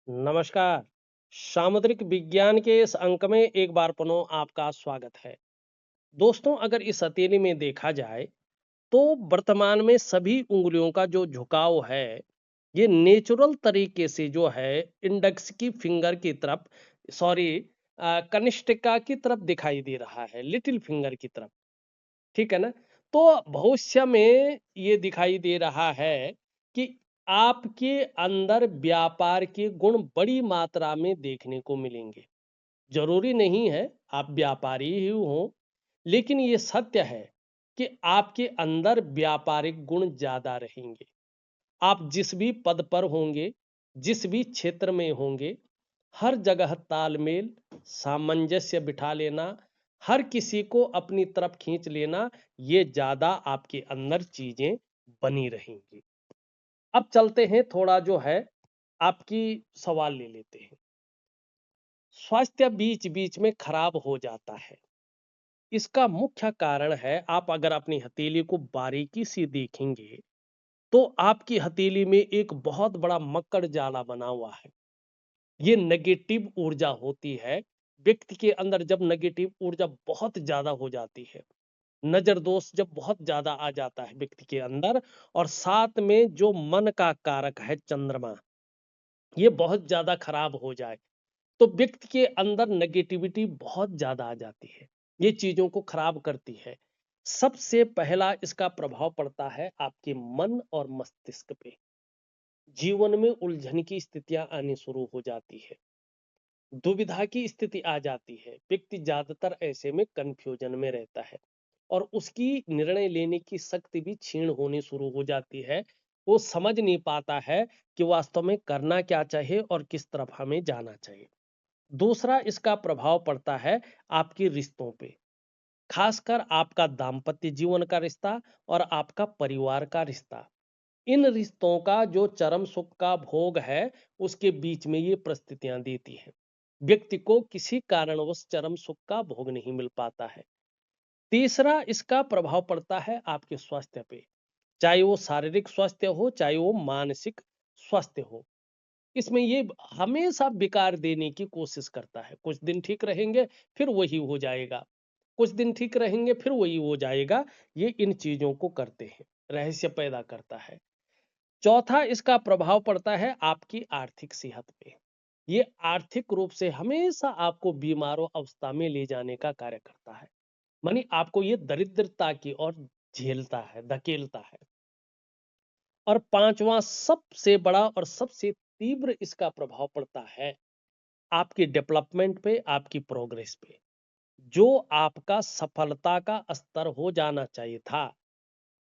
नमस्कार। सामुद्रिक विज्ञान के इस अंक में एक बार पुनः आपका स्वागत है। दोस्तों, अगर इस हथेली में देखा जाए तो वर्तमान में सभी उंगलियों का जो झुकाव है, ये नेचुरल तरीके से जो है इंडेक्स की फिंगर की तरफ, सॉरी, कनिष्ठिका की तरफ दिखाई दे रहा है, लिटिल फिंगर की तरफ। ठीक है ना? तो भविष्य में ये दिखाई दे रहा है कि आपके अंदर व्यापार के गुण बड़ी मात्रा में देखने को मिलेंगे। ज़रूरी नहीं है आप व्यापारी ही हों, लेकिन ये सत्य है कि आपके अंदर व्यापारिक गुण ज़्यादा रहेंगे। आप जिस भी पद पर होंगे, जिस भी क्षेत्र में होंगे, हर जगह तालमेल, सामंजस्य बिठा लेना, हर किसी को अपनी तरफ खींच लेना, ये ज़्यादा आपके अंदर चीज़ें बनी रहेंगी। अब चलते हैं थोड़ा जो है आपकी सवाल ले लेते हैं। स्वास्थ्य बीच-बीच में खराब हो जाता है। इसका मुख्य कारण है आप अगर अपनी हथेली को बारीकी से देखेंगे, तो आपकी हथेली में एक बहुत बड़ा मकड़ जाला बना हुआ है। ये नेगेटिव ऊर्जा होती है। व्यक्ति के अंदर जब नेगेटिव ऊर्जा बहुत ज्यादा हो जाती है, नजर दोष जब बहुत ज्यादा आ जाता है व्यक्ति के अंदर, और साथ में जो मन का कारक है चंद्रमा, ये बहुत ज्यादा खराब हो जाए, तो व्यक्ति के अंदर नेगेटिविटी बहुत ज्यादा आ जाती है। ये चीजों को खराब करती है। सबसे पहला इसका प्रभाव पड़ता है आपके मन और मस्तिष्क पे। जीवन में उलझन की स्थितियां आनी शुरू हो जाती है, दुविधा की स्थिति आ जाती है। व्यक्ति ज्यादातर ऐसे में कंफ्यूजन में रहता है और उसकी निर्णय लेने की शक्ति भी क्षीण होनी शुरू हो जाती है। वो समझ नहीं पाता है कि वास्तव में करना क्या चाहिए और किस तरफ हमें जाना चाहिए। दूसरा इसका प्रभाव पड़ता है आपके रिश्तों पे, खासकर आपका दाम्पत्य जीवन का रिश्ता और आपका परिवार का रिश्ता। इन रिश्तों का जो चरम सुख का भोग है, उसके बीच में ये परिस्थितियां देती हैं। व्यक्ति को किसी कारणवश चरम सुख का भोग नहीं मिल पाता है। तीसरा इसका प्रभाव पड़ता है आपके स्वास्थ्य पे, चाहे वो शारीरिक स्वास्थ्य हो, चाहे वो मानसिक स्वास्थ्य हो। इसमें ये हमेशा विकार देने की कोशिश करता है। कुछ दिन ठीक रहेंगे, फिर वही हो जाएगा। कुछ दिन ठीक रहेंगे, फिर वही हो जाएगा। ये इन चीजों को करते हैं, रहस्य पैदा करता है। चौथा इसका प्रभाव पड़ता है आपकी आर्थिक सेहत पे। ये आर्थिक रूप से हमेशा आपको बीमारों अवस्था में ले जाने का कार्य करता है। मानी आपको ये दरिद्रता की ओर झेलता है, धकेलता है। और पांचवा सबसे बड़ा और सबसे तीव्र इसका प्रभाव पड़ता है आपकी डेवलपमेंट पे, आपकी प्रोग्रेस पे। जो आपका सफलता का स्तर हो जाना चाहिए था,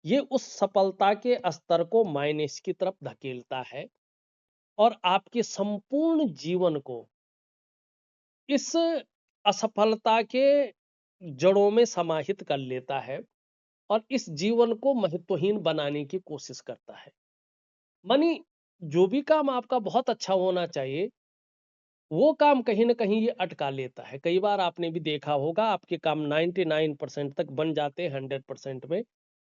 ये उस सफलता के स्तर को माइनस की तरफ धकेलता है और आपके संपूर्ण जीवन को इस असफलता के जड़ों में समाहित कर लेता है और इस जीवन को महत्वहीन बनाने की कोशिश करता है। मानी जो भी काम आपका बहुत अच्छा होना चाहिए, वो काम कहीं न कहीं ये अटका लेता है। कई बार आपने भी देखा होगा आपके काम 99% तक बन जाते हैं, 100% में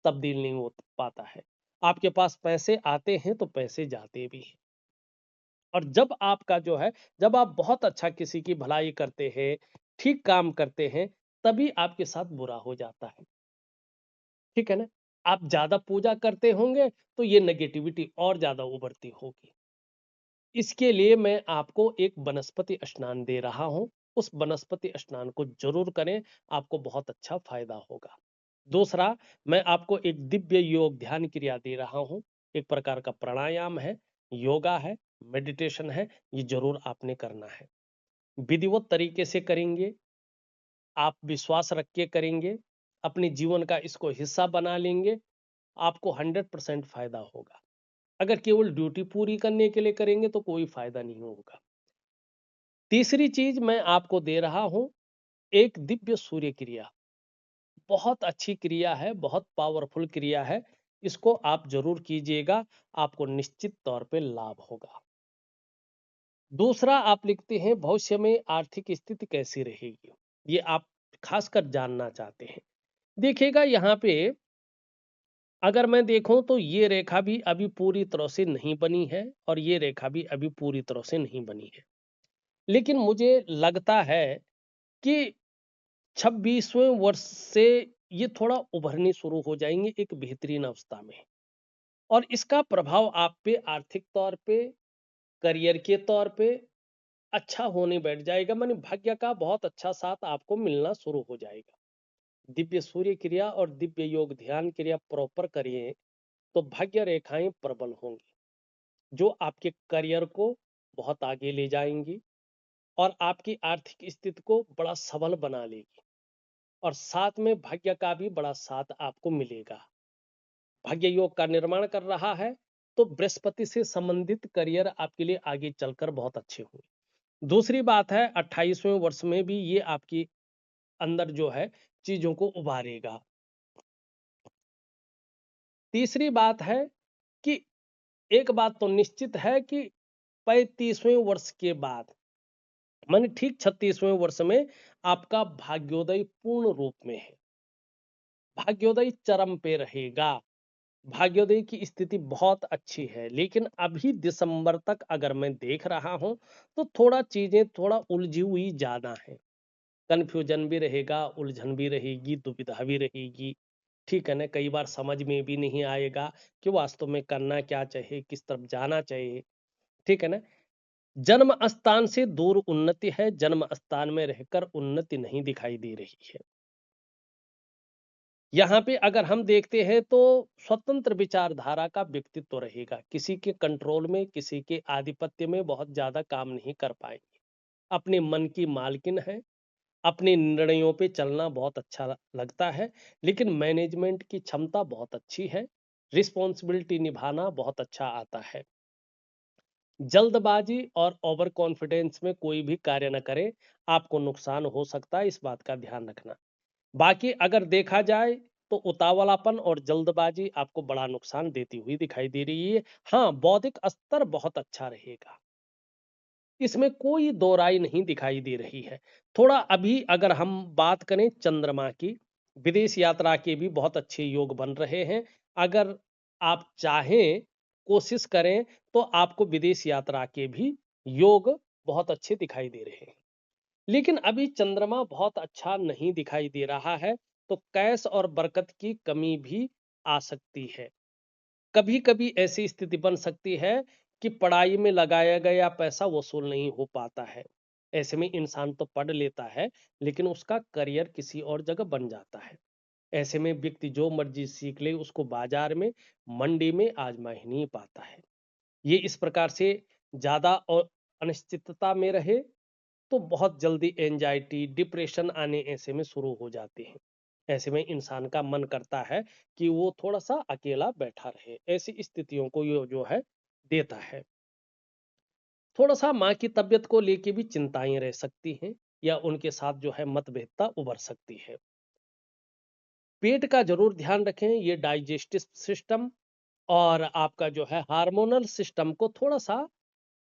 तब्दील नहीं हो पाता है। आपके पास पैसे आते हैं तो पैसे जाते भी हैं। और जब आपका जो है, जब आप बहुत अच्छा किसी की भलाई करते हैं, ठीक काम करते हैं, तभी आपके साथ बुरा हो जाता है। ठीक है ना? आप ज़्यादा पूजा करते होंगे तो ये नेगेटिविटी और ज़्यादा उभरती होगी। इसके लिए मैं आपको एक वनस्पति स्नान दे रहा हूँ। उस वनस्पति स्नान को ज़रूर करें, आपको बहुत अच्छा फ़ायदा होगा। दूसरा, मैं आपको एक दिव्य योग ध्यान क्रिया दे रहा हूँ। एक प्रकार का प्राणायाम है, योगा है, मेडिटेशन है, ये ज़रूर आपने करना है। विधिवत तरीके से करेंगे, आप विश्वास रख के करेंगे, अपने जीवन का इसको हिस्सा बना लेंगे, आपको 100% फ़ायदा होगा। अगर केवल ड्यूटी पूरी करने के लिए करेंगे तो कोई फ़ायदा नहीं होगा। तीसरी चीज मैं आपको दे रहा हूं, एक दिव्य सूर्य क्रिया। बहुत अच्छी क्रिया है, बहुत पावरफुल क्रिया है। इसको आप जरूर कीजिएगा, आपको निश्चित तौर पे लाभ होगा। दूसरा आप लिखते हैं भविष्य में आर्थिक स्थिति कैसी रहेगी, ये आप खासकर जानना चाहते हैं। देखिएगा यहाँ पे अगर मैं देखूं तो ये रेखा भी अभी पूरी तरह से नहीं बनी है और ये रेखा भी अभी पूरी तरह से नहीं बनी है, लेकिन मुझे लगता है कि 26वें वर्ष से ये थोड़ा उभरने शुरू हो जाएंगे एक बेहतरीन अवस्था में, और इसका प्रभाव आप पे आर्थिक तौर पे, करियर के तौर पे अच्छा होने बैठ जाएगा। माने भाग्य का बहुत अच्छा साथ आपको मिलना शुरू हो जाएगा। दिव्य सूर्य क्रिया और दिव्य योग ध्यान क्रिया प्रॉपर करिए तो भाग्य रेखाएं प्रबल होंगी, जो आपके करियर को बहुत आगे ले जाएंगी और आपकी आर्थिक स्थिति को बड़ा सबल बना लेगी, और साथ में भाग्य का भी बड़ा साथ आपको मिलेगा। भाग्य योग का निर्माण कर रहा है तो बृहस्पति से संबंधित करियर आपके लिए आगे चलकर बहुत अच्छे होंगे। दूसरी बात है 28वें वर्ष में भी ये आपकी अंदर जो है चीजों को उभारेगा। तीसरी बात है कि एक बात तो निश्चित है कि 35वें वर्ष के बाद माने ठीक 36वें वर्ष में आपका भाग्योदय पूर्ण रूप में है। भाग्योदय चरम पे रहेगा। भाग्योदय की स्थिति बहुत अच्छी है, लेकिन अभी दिसंबर तक अगर मैं देख रहा हूं तो थोड़ा चीजें थोड़ा उलझी हुई ज्यादा है। कंफ्यूजन भी रहेगा, उलझन भी रहेगी, दुविधा भी रहेगी। ठीक है ना, कई बार समझ में भी नहीं आएगा कि वास्तव में करना क्या चाहिए, किस तरफ जाना चाहिए। ठीक है ना, जन्म स्थान से दूर उन्नति है, जन्म स्थान में रहकर उन्नति नहीं दिखाई दे रही है। यहाँ पे अगर हम देखते हैं तो स्वतंत्र विचारधारा का व्यक्तित्व रहेगा, किसी के कंट्रोल में, किसी के आधिपत्य में बहुत ज्यादा काम नहीं कर पाएंगे। अपने मन की मालकिन है, अपने निर्णयों पे चलना बहुत अच्छा लगता है, लेकिन मैनेजमेंट की क्षमता बहुत अच्छी है, रिस्पॉन्सिबिलिटी निभाना बहुत अच्छा आता है। जल्दबाजी और ओवर कॉन्फिडेंस में कोई भी कार्य न करें, आपको नुकसान हो सकता है, इस बात का ध्यान रखना। बाकी अगर देखा जाए तो उतावलापन और जल्दबाजी आपको बड़ा नुकसान देती हुई दिखाई दे रही है। हाँ, बौद्धिक स्तर बहुत अच्छा रहेगा, इसमें कोई दो राय नहीं दिखाई दे रही है। थोड़ा अभी अगर हम बात करें चंद्रमा की, विदेश यात्रा के भी बहुत अच्छे योग बन रहे हैं। अगर आप चाहें, कोशिश करें तो आपको विदेश यात्रा के भी योग बहुत अच्छे दिखाई दे रहे हैं। लेकिन अभी चंद्रमा बहुत अच्छा नहीं दिखाई दे रहा है, तो कैश और बरकत की कमी भी आ सकती है। कभी कभी ऐसी स्थिति बन सकती है कि पढ़ाई में लगाया गया पैसा वसूल नहीं हो पाता है। ऐसे में इंसान तो पढ़ लेता है, लेकिन उसका करियर किसी और जगह बन जाता है। ऐसे में व्यक्ति जो मर्जी सीख ले, उसको बाजार में, मंडी में आजमा ही नहीं पाता है। ये इस प्रकार से ज्यादा और अनिश्चितता में रहे तो बहुत जल्दी एंजाइटी, डिप्रेशन आने ऐसे में शुरू हो जाते हैं। ऐसे में इंसान का मन करता है कि वो थोड़ा सा अकेला बैठा रहे। ऐसी स्थितियों को ये जो है देता है। थोड़ा सा माँ की तबीयत को लेके भी चिंताएं रह सकती हैं, या उनके साथ जो है मतभेदता उभर सकती है। पेट का जरूर ध्यान रखें, ये डाइजेस्टिव सिस्टम और आपका जो है हार्मोनल सिस्टम को थोड़ा सा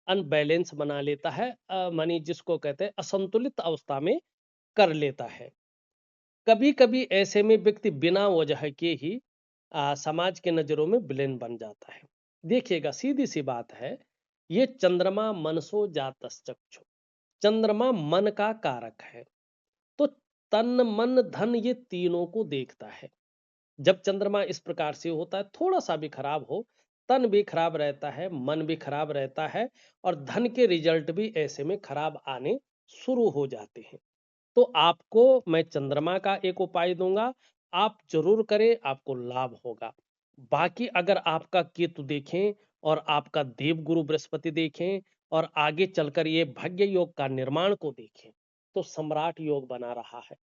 अनबैलेंस बना लेता है, मानी जिसको कहते हैं असंतुलित अवस्था में कर लेता है। कभी कभी ऐसे में व्यक्ति बिना वजह के ही समाज के नजरों में विलेन बन जाता है। देखिएगा, सीधी सी बात है, ये चंद्रमा मनसो जातश्चक्षु, चंद्रमा मन का कारक है। तो तन मन धन ये तीनों को देखता है। जब चंद्रमा इस प्रकार से होता है, थोड़ा सा भी खराब हो, तन भी खराब रहता है, मन भी खराब रहता है, और धन के रिजल्ट भी ऐसे में खराब आने शुरू हो जाते हैं। तो आपको मैं चंद्रमा का एक उपाय दूंगा, आप जरूर करें, आपको लाभ होगा। बाकी अगर आपका केतु देखें और आपका देवगुरु बृहस्पति देखें और आगे चलकर ये भाग्य योग का निर्माण को देखें, तो सम्राट योग बना रहा है।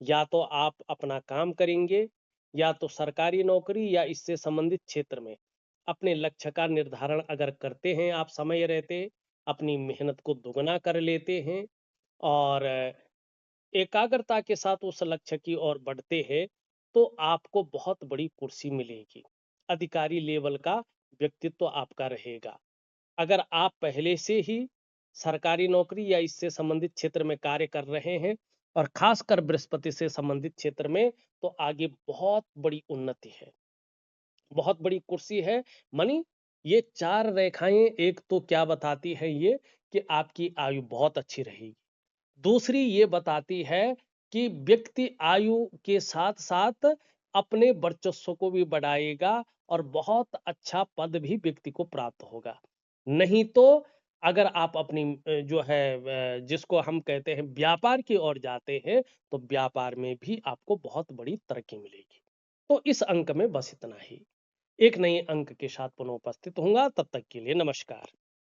या तो आप अपना काम करेंगे, या तो सरकारी नौकरी या इससे संबंधित क्षेत्र में अपने लक्ष्य का निर्धारण अगर करते हैं, आप समय रहते अपनी मेहनत को दुगना कर लेते हैं और एकाग्रता के साथ उस लक्ष्य की ओर बढ़ते हैं, तो आपको बहुत बड़ी कुर्सी मिलेगी। अधिकारी लेवल का व्यक्तित्व आपका रहेगा। अगर आप पहले से ही सरकारी नौकरी या इससे संबंधित क्षेत्र में कार्य कर रहे हैं, और खासकर बृहस्पति से संबंधित क्षेत्र में, तो आगे बहुत बड़ी उन्नति है। बहुत बड़ी कुर्सी है। मानी ये 4 रेखाएं एक तो क्या बताती है ये कि आपकी आयु बहुत अच्छी रहेगी। दूसरी ये बताती है कि व्यक्ति आयु के साथ-साथ अपने वर्चस्व को भी बढ़ाएगा और बहुत अच्छा पद भी व्यक्ति को प्राप्त होगा। नहीं तो अगर आप अपनी जो है जिसको हम कहते हैं व्यापार की ओर जाते हैं, तो व्यापार में भी आपको बहुत बड़ी तरक्की मिलेगी। तो इस अंक में बस इतना ही। एक नए अंक के साथ पुनः उपस्थित होऊंगा, तब तक के लिए नमस्कार।